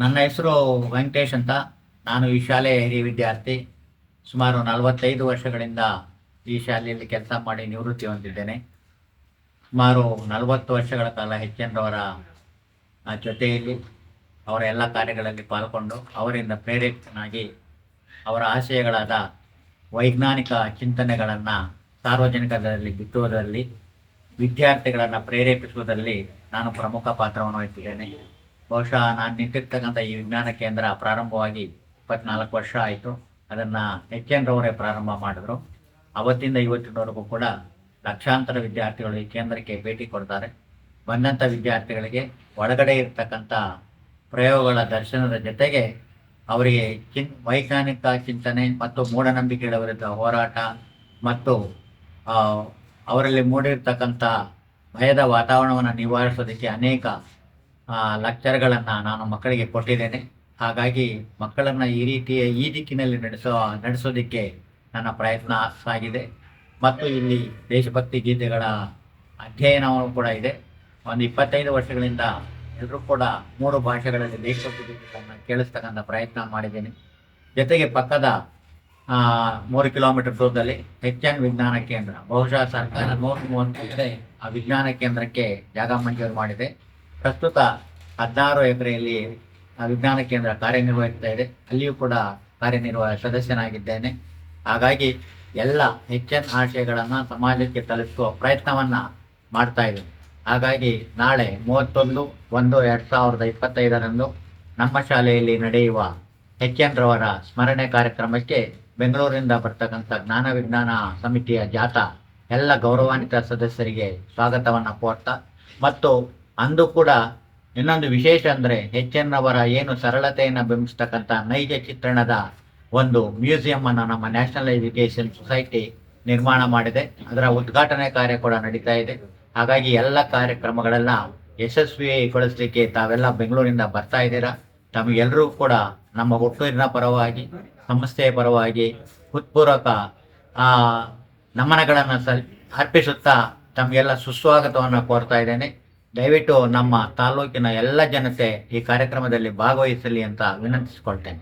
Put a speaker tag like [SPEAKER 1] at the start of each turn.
[SPEAKER 1] ನನ್ನ ಹೆಸರು ವೆಂಕಟೇಶ್ ಅಂತ. ನಾನು ಈ ಶಾಲೆಯ ಹಿರಿಯ ವಿದ್ಯಾರ್ಥಿ. ಸುಮಾರು 45 ವರ್ಷಗಳಿಂದ ಈ ಶಾಲೆಯಲ್ಲಿ ಕೆಲಸ ಮಾಡಿ ನಿವೃತ್ತಿ ಹೊಂದಿದ್ದೇನೆ. ಸುಮಾರು 40 ವರ್ಷಗಳ ಕಾಲ ಎಚ್ ಎನ್ ರವರ ಜೊತೆಯಲ್ಲಿ ಅವರ ಎಲ್ಲ ಕಾರ್ಯಗಳಲ್ಲಿ ಪಾಲ್ಗೊಂಡು ಅವರಿಂದ ಪ್ರೇರಿತನಾಗಿ ಅವರ ಆಶಯಗಳಾದ ವೈಜ್ಞಾನಿಕ ಚಿಂತನೆಗಳನ್ನು ಸಾರ್ವಜನಿಕರಲ್ಲಿ ಬಿತ್ತುವುದರಲ್ಲಿ, ವಿದ್ಯಾರ್ಥಿಗಳನ್ನು ಪ್ರೇರೇಪಿಸುವುದರಲ್ಲಿ ನಾನು ಪ್ರಮುಖ ಪಾತ್ರವನ್ನು ವಹಿಸಿದ್ದೇನೆ. ಬಹುಶಃ ನಾನು ನಿಂತಿರ್ತಕ್ಕಂಥ ಈ ವಿಜ್ಞಾನ ಕೇಂದ್ರ ಪ್ರಾರಂಭವಾಗಿ 24 ವರ್ಷ ಆಯಿತು. ಅದನ್ನು ಎಚ್ ಎನ್ ರವರೇ ಪ್ರಾರಂಭ ಮಾಡಿದ್ರು. ಅವತ್ತಿಂದ ಇವತ್ತಿನವರೆಗೂ ಕೂಡ ಲಕ್ಷಾಂತರ ವಿದ್ಯಾರ್ಥಿಗಳು ಈ ಕೇಂದ್ರಕ್ಕೆ ಭೇಟಿ ಕೊಡ್ತಾರೆ. ಬಂದಂಥ ವಿದ್ಯಾರ್ಥಿಗಳಿಗೆ ಒಳಗಡೆ ಇರ್ತಕ್ಕಂಥ ಪ್ರಯೋಗಗಳ ದರ್ಶನದ ಜೊತೆಗೆ ಅವರಿಗೆ ವೈಜ್ಞಾನಿಕ ಚಿಂತನೆ ಮತ್ತು ಮೂಢನಂಬಿಕೆಗಳ ವಿರುದ್ಧ ಹೋರಾಟ ಮತ್ತು ಅವರಲ್ಲಿ ಮೂಡಿರ್ತಕ್ಕಂಥ ಭಯದ ವಾತಾವರಣವನ್ನು ನಿವಾರಿಸೋದಕ್ಕೆ ಅನೇಕ ಲೆಕ್ಚರ್ಗಳನ್ನು ನಾನು ಮಕ್ಕಳಿಗೆ ಕೊಟ್ಟಿದ್ದೇನೆ. ಹಾಗಾಗಿ ಮಕ್ಕಳನ್ನು ಈ ದಿಕ್ಕಿನಲ್ಲಿ ನಡೆಸೋದಕ್ಕೆ ನನ್ನ ಪ್ರಯತ್ನ ಸಾಗಿದೆ. ಮತ್ತು ಇಲ್ಲಿ ದೇಶಭಕ್ತಿ ಗೀತೆಗಳ ಅಧ್ಯಯನವೂ ಕೂಡ ಇದೆ. ಒಂದು 25 ವರ್ಷಗಳಿಂದ ಎಲ್ಲರೂ ಕೂಡ 3 ಭಾಷೆಗಳಲ್ಲಿ ದೇಶಭಕ್ತಿ ಗೀತೆಗಳನ್ನು ಕೇಳಿಸ್ತಕ್ಕಂಥ ಪ್ರಯತ್ನ ಮಾಡಿದ್ದೇನೆ. ಜೊತೆಗೆ ಪಕ್ಕದ 3 ಕಿಲೋಮೀಟರ್ ದೂರದಲ್ಲಿ ಎಚ್ ಎನ್ ವಿಜ್ಞಾನ ಕೇಂದ್ರ, ಬಹುಶಃ ಸರ್ಕಾರ 130 ಆ ವಿಜ್ಞಾನ ಕೇಂದ್ರಕ್ಕೆ ಜಾಗ ಮಂಜೂರು ಮಾಡಿದೆ. ಪ್ರಸ್ತುತ 16 ಎಕರೆಯಲ್ಲಿ ವಿಜ್ಞಾನ ಕೇಂದ್ರ ಕಾರ್ಯನಿರ್ವಹಿಸ್ತಾ ಇದೆ. ಅಲ್ಲಿಯೂ ಕೂಡ ಸದಸ್ಯನಾಗಿದ್ದೇನೆ. ಹಾಗಾಗಿ ಎಲ್ಲ ಹೆಚ್ಚಿನ ಆಶಯಗಳನ್ನು ಸಮಾಜಕ್ಕೆ ತಲುಪಿಸುವ ಪ್ರಯತ್ನವನ್ನು ಮಾಡ್ತಾ ಇದ್ದೇನೆ. ಹಾಗಾಗಿ ನಾಳೆ 31/1/2025 ನಮ್ಮ ಶಾಲೆಯಲ್ಲಿ ನಡೆಯುವ ಎಚ್ ಎನ್ ರವರ ಸ್ಮರಣೆ ಕಾರ್ಯಕ್ರಮಕ್ಕೆ ಬೆಂಗಳೂರಿನಿಂದ ಬರ್ತಕ್ಕಂಥ ಜ್ಞಾನ ವಿಜ್ಞಾನ ಸಮಿತಿಯ ಜಾಥಾ ಎಲ್ಲ ಗೌರವಾನ್ವಿತ ಸದಸ್ಯರಿಗೆ ಸ್ವಾಗತವನ್ನು ಕೋರ್ತಾ, ಮತ್ತು ಅಂದು ಕೂಡ ಇನ್ನೊಂದು ವಿಶೇಷ ಅಂದರೆ ಎಚ್ ಎನ್ ರವರ ಏನು ಸರಳತೆಯನ್ನು ಬಿಂಬಿಸ್ತಕ್ಕಂಥ ನೈಜ ಚಿತ್ರಣದ ಒಂದು ಮ್ಯೂಸಿಯಂ ಅನ್ನು ನಮ್ಮ ನ್ಯಾಷನಲ್ ಎಜುಕೇಷನ್ ಸೊಸೈಟಿ ನಿರ್ಮಾಣ ಮಾಡಿದೆ. ಅದರ ಉದ್ಘಾಟನೆ ಕಾರ್ಯ ಕೂಡ ನಡೀತಾ ಇದೆ. ಹಾಗಾಗಿ ಎಲ್ಲ ಕಾರ್ಯಕ್ರಮಗಳೆಲ್ಲ ಯಶಸ್ವಿಗೊಳಿಸಲಿಕ್ಕೆ ತಾವೆಲ್ಲ ಬೆಂಗಳೂರಿಂದ ಬರ್ತಾ ಇದ್ದೀರಾ. ತಮಗೆಲ್ಲರೂ ಕೂಡ ನಮ್ಮ ಹುಟ್ಟೂರಿನ ಪರವಾಗಿ, ಸಂಸ್ಥೆಯ ಪರವಾಗಿ ಹೃತ್ಪೂರ್ವಕ ನಮನಗಳನ್ನು ಅರ್ಪಿಸುತ್ತಾ ತಮಗೆಲ್ಲ ಸುಸ್ವಾಗತವನ್ನು ಕೋರ್ತಾ ಇದ್ದೇನೆ. ದಯವಿಟ್ಟು ನಮ್ಮ ತಾಲೂಕಿನ ಎಲ್ಲ ಜನತೆ ಈ ಕಾರ್ಯಕ್ರಮದಲ್ಲಿ ಭಾಗವಹಿಸಲಿ ಅಂತ ವಿನಂತಿಸಿಕೊಳ್ತೇನೆ.